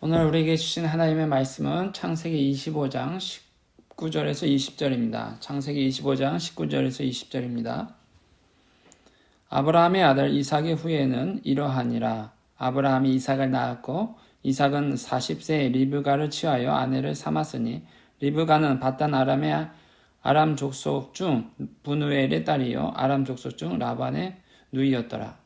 오늘 우리에게 주신 하나님의 말씀은 창세기 25장 19절에서 20절입니다. 창세기 25장 19절에서 20절입니다. 아브라함의 아들 이삭의 후예는 이러하니라. 아브라함이 이삭을 낳았고 이삭은 40세에 리브가를 취하여 아내를 삼았으니 리브가는 바단 아람의 아람 족속 중 분우엘의 딸이요 아람 족속 중 라반의 누이였더라.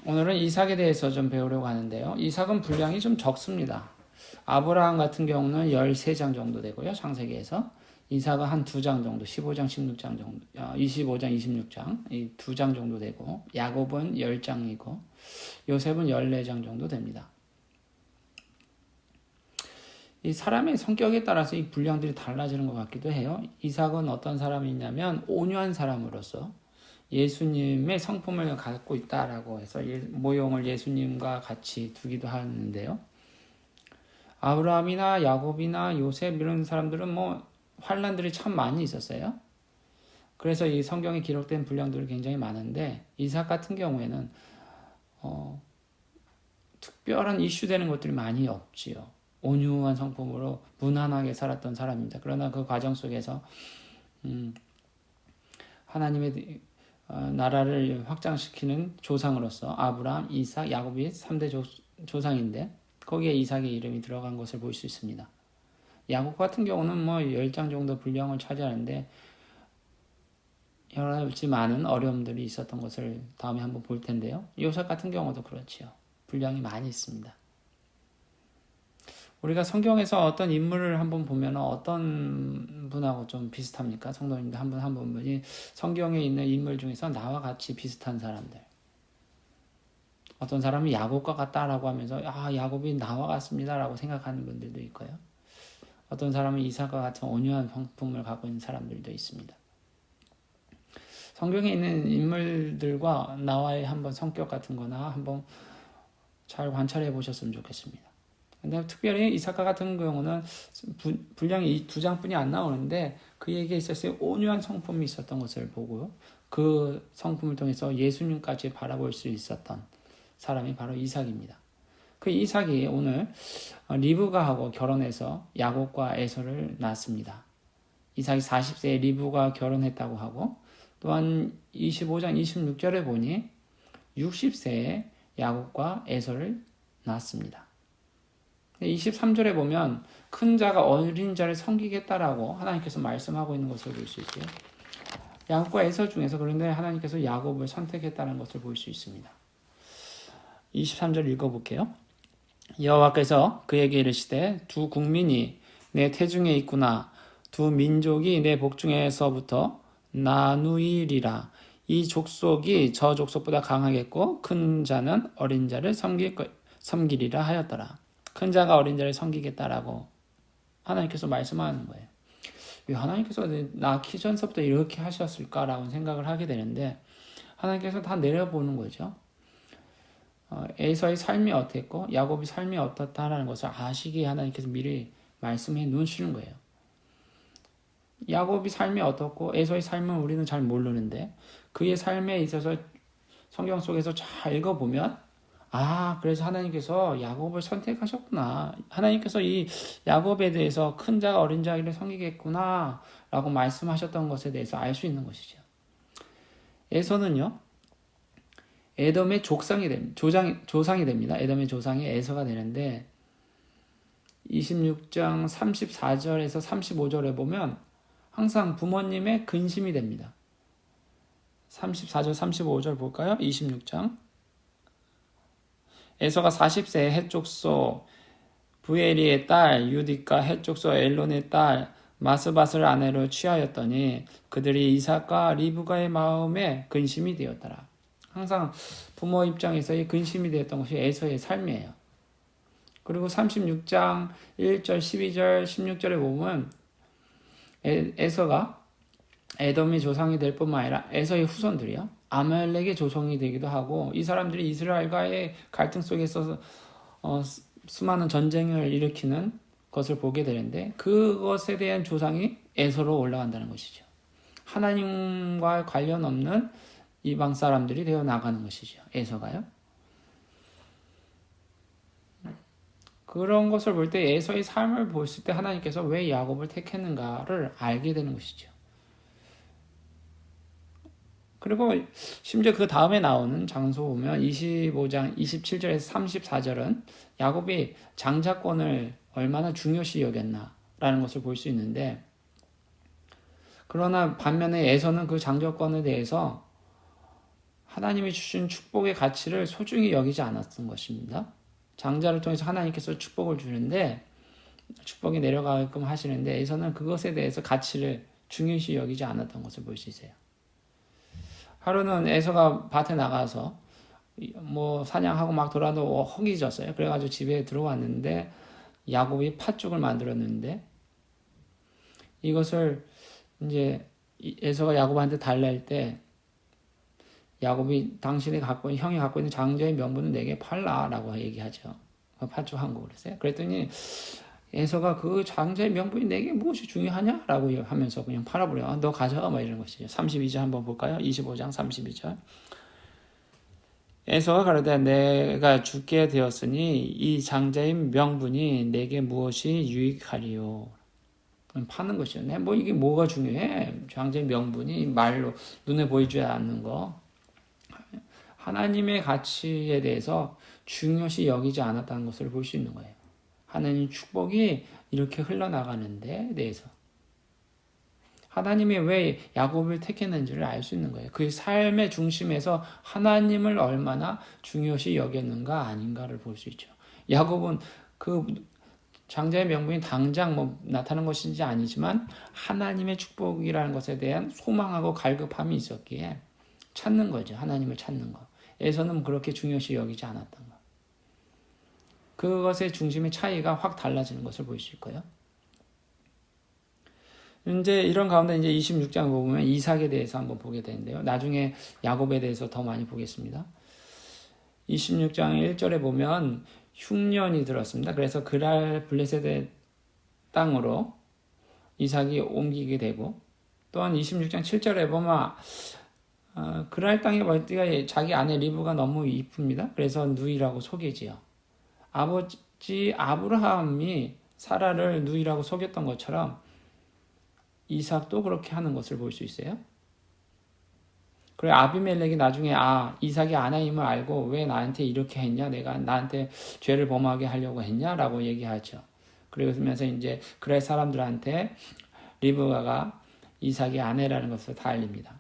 오늘은 이삭에 대해서 좀 배우려고 하는데요. 이삭은 분량이 좀 적습니다. 아브라함 같은 경우는 13장 정도 되고요. 창세기에서. 이삭은 한 2장 정도, 15장, 16장 정도, 25장, 26장, 이 2장 정도 되고, 야곱은 10장이고, 요셉은 14장 정도 됩니다. 이 사람의 성격에 따라서 이 분량들이 달라지는 것 같기도 해요. 이삭은 어떤 사람이냐면 온유한 사람으로서 예수님의 성품을 갖고 있다라고 해서 모형을 예수님과 같이 두기도 하는데요. 아브라함이나 야곱이나 요셉 이런 사람들은 환란들이 참 많이 있었어요. 그래서 이 성경에 기록된 분량들이 굉장히 많은데 이삭 같은 경우에는 특별한 이슈되는 것들이 많이 없지요. 온유한 성품으로 무난하게 살았던 사람입니다. 그러나 그 과정 속에서 하나님의 나라를 확장시키는 조상으로서 아브라함, 이삭, 야곱이 3대 조상인데 거기에 이삭의 이름이 들어간 것을 볼 수 있습니다. 야곱 같은 경우는 10장 정도 분량을 차지하는데 여러 가지 많은 어려움들이 있었던 것을 다음에 한번 볼 텐데요. 요셉 같은 경우도 그렇지요. 분량이 많이 있습니다. 우리가 성경에서 어떤 인물을 한번 보면 어떤 분하고 좀 비슷합니까? 성도님들 한 분이 성경에 있는 인물 중에서 나와 같이 비슷한 사람들. 어떤 사람이 야곱과 같다라고 하면서 야곱이 나와 같습니다라고 생각하는 분들도 있고요. 어떤 사람은 이삭과 같은 온유한 성품을 갖고 있는 사람들도 있습니다. 성경에 있는 인물들과 나와의 한번 성격 같은 거나 한번 잘 관찰해 보셨으면 좋겠습니다. 근데 특별히 이삭과 같은 경우는 분량이 이 2장뿐이 안 나오는데 그에게 있어서 온유한 성품이 있었던 것을 보고요. 그 성품을 통해서 예수님까지 바라볼 수 있었던 사람이 바로 이삭입니다. 그 이삭이 오늘 리브가하고 결혼해서 야곱과 에서를 낳았습니다. 이삭이 40세에 리브가 결혼했다고 하고 또한 25장 26절에 보니 60세에 야곱과 에서를 낳았습니다. 23절에 보면 큰 자가 어린 자를 섬기겠다라고 하나님께서 말씀하고 있는 것을 볼 수 있어요. 야곱과 에서 중에서 그런데 하나님께서 야곱을 선택했다는 것을 볼 수 있습니다. 23절 읽어볼게요. 여호와께서 그에게 이르시되 두 국민이 내 태중에 있구나. 두 민족이 내 복중에서부터 나누이리라. 이 족속이 저 족속보다 강하겠고 큰 자는 어린 자를 섬기리라 하였더라. 큰 자가 어린 자를 섬기겠다라고 하나님께서 말씀하는 거예요. 왜 하나님께서 낳기 전서부터 이렇게 하셨을까라고 생각을 하게 되는데 하나님께서 다 내려보는 거죠. 에서의 삶이 어땠고 야곱의 삶이 어떻다라는 것을 아시기에 하나님께서 미리 말씀해 놓으시는 거예요. 야곱의 삶이 어떻고 에서의 삶은 우리는 잘 모르는데 그의 삶에 있어서 성경 속에서 잘 읽어보면 그래서 하나님께서 야곱을 선택하셨구나. 하나님께서 이 야곱에 대해서 큰 자가 어린 자를 섬기겠구나 라고 말씀하셨던 것에 대해서 알 수 있는 것이죠. 에서는요. 에돔의 조상이 됩니다. 에돔의 조상이 에서가 되는데 26장 34절에서 35절에 보면 항상 부모님의 근심이 됩니다. 34절 35절 볼까요? 26장 에서가 40세에 헷족소 부에리의 딸 유디가 헷족소 엘론의 딸 마스밧을 아내로 취하였더니 그들이 이삭과 리브가의 마음에 근심이 되었더라. 항상 부모 입장에서의 근심이 되었던 것이 에서의 삶이에요. 그리고 36장 1절, 12절, 16절에 보면 에서가 에돔의 조상이 될 뿐만 아니라 에서의 후손들이요. 아말렉의 조상이 되기도 하고 이 사람들이 이스라엘과의 갈등 속에서 수많은 전쟁을 일으키는 것을 보게 되는데 그것에 대한 조상이 에서로 올라간다는 것이죠. 하나님과 관련 없는 이방 사람들이 되어 나가는 것이죠. 에서가요. 그런 것을 볼 때 에서의 삶을 보실 때 하나님께서 왜 야곱을 택했는가를 알게 되는 것이죠. 그리고 심지어 그 다음에 나오는 장소 보면 25장 27절에서 34절은 야곱이 장자권을 얼마나 중요시 여겼나라는 것을 볼 수 있는데, 그러나 반면에 에서는 그 장자권에 대해서 하나님이 주신 축복의 가치를 소중히 여기지 않았던 것입니다. 장자를 통해서 하나님께서 축복을 주는데, 축복이 내려가게끔 하시는데 에서는 그것에 대해서 가치를 중요시 여기지 않았던 것을 볼 수 있어요. 하루는 에서가 밭에 나가서 뭐 사냥하고 막 돌아도 허기졌어요. 그래가지고 집에 들어왔는데 야곱이 팥죽을 만들었는데, 이것을 이제 에서가 야곱한테 달랠 때 야곱이 형이 갖고 있는 장자의 명분은 내게 팔라라고 얘기하죠. 팥죽 한 거 그랬어요. 그랬더니 에서가 그 장자의 명분이 내게 무엇이 중요하냐라고 하면서 그냥 팔아버려. 너 가져가 막 이런 것이죠. 32절 한번 볼까요? 25장 32절. 에서가 가로되 내가 죽게 되었으니 이 장자의 명분이 내게 무엇이 유익하리요. 파는 것이요. 뭐 이게 뭐가 중요해? 장자의 명분이 말로 눈에 보이지 않는 거. 하나님의 가치에 대해서 중요시 여기지 않았다는 것을 볼 수 있는 거예요. 하나님 축복이 이렇게 흘러나가는데 대해서 하나님이 왜 야곱을 택했는지를 알 수 있는 거예요. 그 삶의 중심에서 하나님을 얼마나 중요시 여겼는가 아닌가를 볼 수 있죠. 야곱은 그 장자의 명분이 당장 뭐 나타난 것인지 아니지만 하나님의 축복이라는 것에 대한 소망하고 갈급함이 있었기에 찾는 거죠. 하나님을 찾는 거. 에서는 그렇게 중요시 여기지 않았던 거. 그것의 중심의 차이가 확 달라지는 것을 볼 수 있고요. 이제 이런 가운데 이제 26장 보면 이삭에 대해서 한번 보게 되는데요. 나중에 야곱에 대해서 더 많이 보겠습니다. 26장 1절에 보면 흉년이 들었습니다. 그래서 그랄 블레셋의 땅으로 이삭이 옮기게 되고, 또한 26장 7절에 보면 그랄 땅의 멀티가 자기 아내 리브가 너무 이쁩니다. 그래서 누이라고 속이지요. 아버지 아브라함이 사라를 누이라고 속였던 것처럼 이삭도 그렇게 하는 것을 볼 수 있어요. 그래 아비멜렉이 나중에 이삭이 아내임을 알고 왜 나한테 이렇게 했냐, 내가 나한테 죄를 범하게 하려고 했냐라고 얘기하죠. 그러면서 이제 그랄 사람들한테 리브가가 이삭의 아내라는 것을 다 알립니다.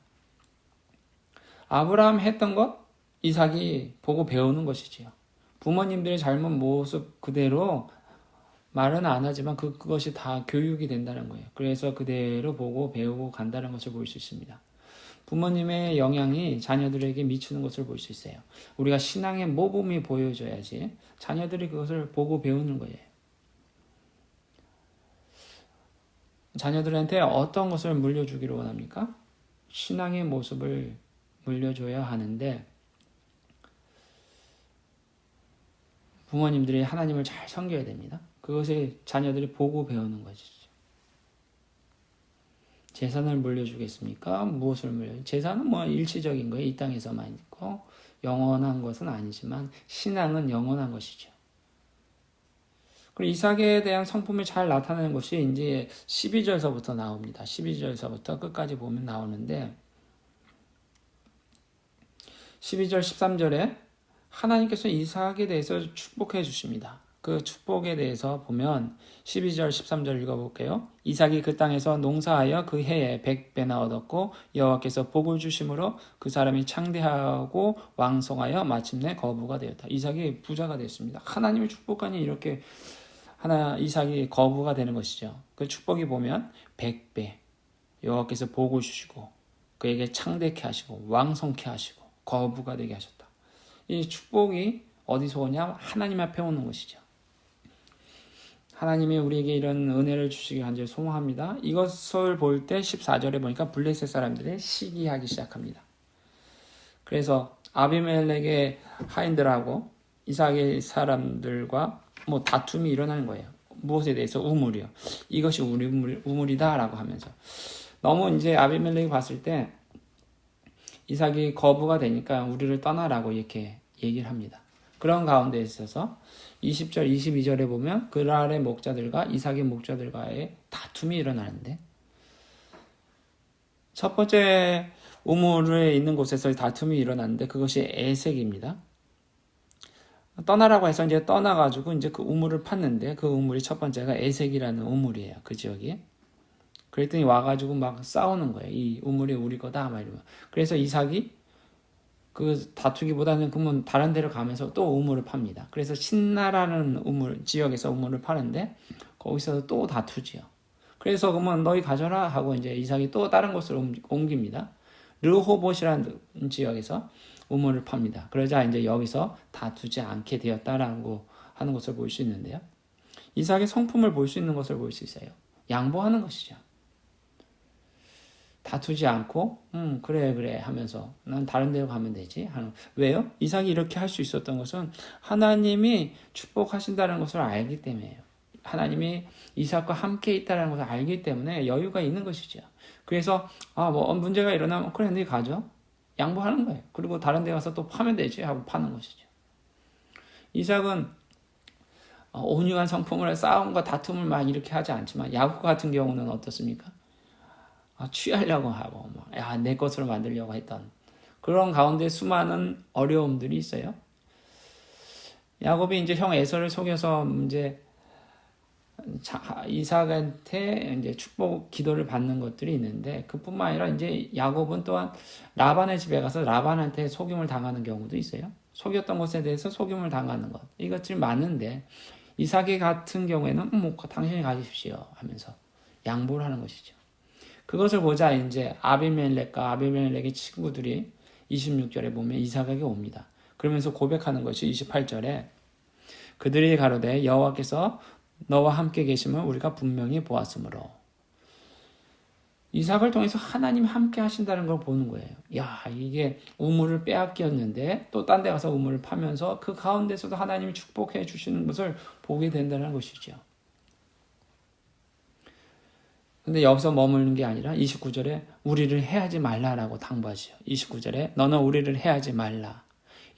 아브라함 했던 것 이삭이 보고 배우는 것이지요. 부모님들의 잘못 모습 그대로 말은 안 하지만 그것이 다 교육이 된다는 거예요. 그래서 그대로 보고 배우고 간다는 것을 볼 수 있습니다. 부모님의 영향이 자녀들에게 미치는 것을 볼 수 있어요. 우리가 신앙의 모범이 보여줘야지 자녀들이 그것을 보고 배우는 거예요. 자녀들한테 어떤 것을 물려주기를 원합니까? 신앙의 모습을 물려줘야 하는데, 부모님들이 하나님을 잘 섬겨야 됩니다. 그것을 자녀들이 보고 배우는 것이죠. 재산을 물려주겠습니까? 무엇을 재산은 뭐 일시적인 거예요. 이 땅에서만 있고 영원한 것은 아니지만 신앙은 영원한 것이죠. 그리고 이삭에 대한 성품이 잘 나타나는 것이 이제 12절서부터 나옵니다. 12절서부터 끝까지 보면 나오는데, 12절 13절에 하나님께서 이삭에 대해서 축복해 주십니다. 그 축복에 대해서 보면 12절 13절 읽어볼게요. 이삭이 그 땅에서 농사하여 그 해에 100배나 얻었고 여호와께서 복을 주심으로 그 사람이 창대하고 왕성하여 마침내 거부가 되었다. 이삭이 부자가 됐습니다. 하나님의 축복하니 이렇게 이삭이 거부가 되는 것이죠. 그 축복이 보면 100배 여호와께서 복을 주시고 그에게 창대케 하시고 왕성케 하시고 거부가 되게 하셨다. 이 축복이 어디서 오냐? 하나님 앞에 오는 것이죠. 하나님이 우리에게 이런 은혜를 주시기 간절히 소망합니다. 이것을 볼 때 14절에 보니까 블레셋 사람들이 시기하기 시작합니다. 그래서 아비멜렉의 하인들하고 이삭의 사람들과 뭐 다툼이 일어나는 거예요. 무엇에 대해서? 우물이요. 이것이 우물이다라고 하면서 너무 이제 아비멜렉이 봤을 때 이삭이 거부가 되니까 우리를 떠나라고 이렇게 얘기를 합니다. 그런 가운데 있어서 20절, 22절에 보면 그랄의 목자들과 이삭의 목자들과의 다툼이 일어나는데 첫 번째 우물에 있는 곳에서 다툼이 일어났는데 그것이 에색입니다. 떠나라고 해서 이제 떠나가지고 이제 그 우물을 팠는데 그 우물이 첫 번째가 에색이라는 우물이에요. 그 지역이. 그랬더니 와가지고 막 싸우는 거예요. 이 우물이 우리 거다 막 이러면. 그래서 이삭이 그 다투기보다는 그러면 다른 데로 가면서 또 우물을 팝니다. 그래서 신나라는 우물 지역에서 우물을 파는데 거기서 또 다투지요. 그래서 그러면 너희 가져라 하고 이제 이삭이 또 다른 곳으로 옮깁니다. 르호봇이라는 지역에서 우물을 팝니다. 그러자 이제 여기서 다투지 않게 되었다라고 하는 것을 볼 수 있는데요. 이삭의 성품을 볼 수 있는 것을 볼 수 있어요. 양보하는 것이죠. 다투지 않고 그래 하면서 난 다른 데로 가면 되지 하는. 왜요? 이삭이 이렇게 할 수 있었던 것은 하나님이 축복하신다는 것을 알기 때문이에요. 하나님이 이삭과 함께 있다는 것을 알기 때문에 여유가 있는 것이죠. 그래서 뭐 문제가 일어나면 그래 네 가져. 양보하는 거예요. 그리고 다른 데 가서 또 파면 되지 하고 파는 것이죠. 이삭은 온유한 성품을 싸움과 다툼을 막 이렇게 하지 않지만 야곱 같은 경우는 어떻습니까? 취하려고 하고 내 것으로 만들려고 했던 그런 가운데 수많은 어려움들이 있어요. 야곱이 이제 형 에서를 속여서 이제 이삭한테 이제 축복 기도를 받는 것들이 있는데 그뿐만 아니라 이제 야곱은 또한 라반의 집에 가서 라반한테 속임을 당하는 경우도 있어요. 속였던 것에 대해서 속임을 당하는 것 이것들이 많은데 이삭이 같은 경우에는 뭐 당신이 가지십시오 하면서 양보를 하는 것이죠. 그것을 보자 이제 아비멜렉과 아비멜렉의 친구들이 26절에 보면 이삭에게 옵니다. 그러면서 고백하는 것이 28절에 그들이 가로되 여호와께서 너와 함께 계심을 우리가 분명히 보았으므로 이삭을 통해서 하나님이 함께 하신다는 걸 보는 거예요. 이게 우물을 빼앗겼는데 또 딴 데 가서 우물을 파면서 그 가운데서도 하나님이 축복해 주시는 것을 보게 된다는 것이죠. 근데 여기서 머무르는 게 아니라 29절에 우리를 해하지 말라라고 당부하시죠. 29절에 너는 우리를 해하지 말라.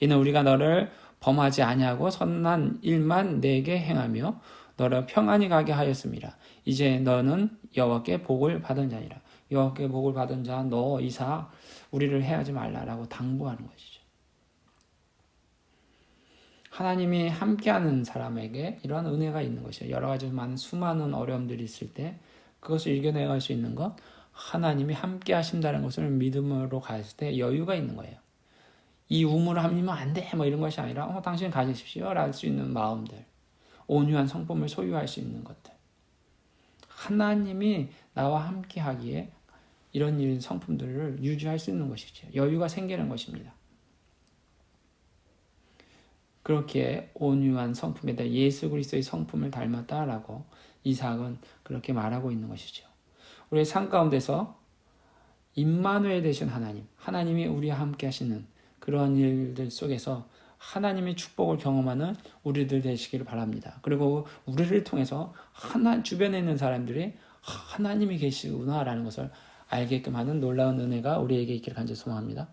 이는 우리가 너를 범하지 아니하고 선한 일만 내게 행하며 너를 평안히 가게 하였습니다. 이제 너는 여호와께 복을 받은 자니라. 여호와께 복을 받은 자 너 이삭 우리를 해하지 말라라고 당부하는 것이죠. 하나님이 함께하는 사람에게 이러한 은혜가 있는 것이에요. 여러 가지 수많은 어려움들이 있을 때 그것을 이겨내갈 수 있는 것 하나님이 함께 하신다는 것을 믿음으로 갔을 때 여유가 있는 거예요. 이 우물을 하면 안 돼 뭐 이런 것이 아니라 당신 가지십시오 랄 수 있는 마음들 온유한 성품을 소유할 수 있는 것들 하나님이 나와 함께 하기에 이런 성품들을 유지할 수 있는 것이죠. 여유가 생기는 것입니다. 그렇게 온유한 성품에 대해 예수 그리스도의 성품을 닮았다라고 이삭은 그렇게 말하고 있는 것이죠. 우리의 삶 가운데서 임마누엘 되신 하나님이 우리와 함께 하시는 그러한 일들 속에서 하나님의 축복을 경험하는 우리들 되시기를 바랍니다. 그리고 우리를 통해서 주변에 있는 사람들이 하나님이 계시구나라는 것을 알게끔 하는 놀라운 은혜가 우리에게 있기를 간절히 소망합니다.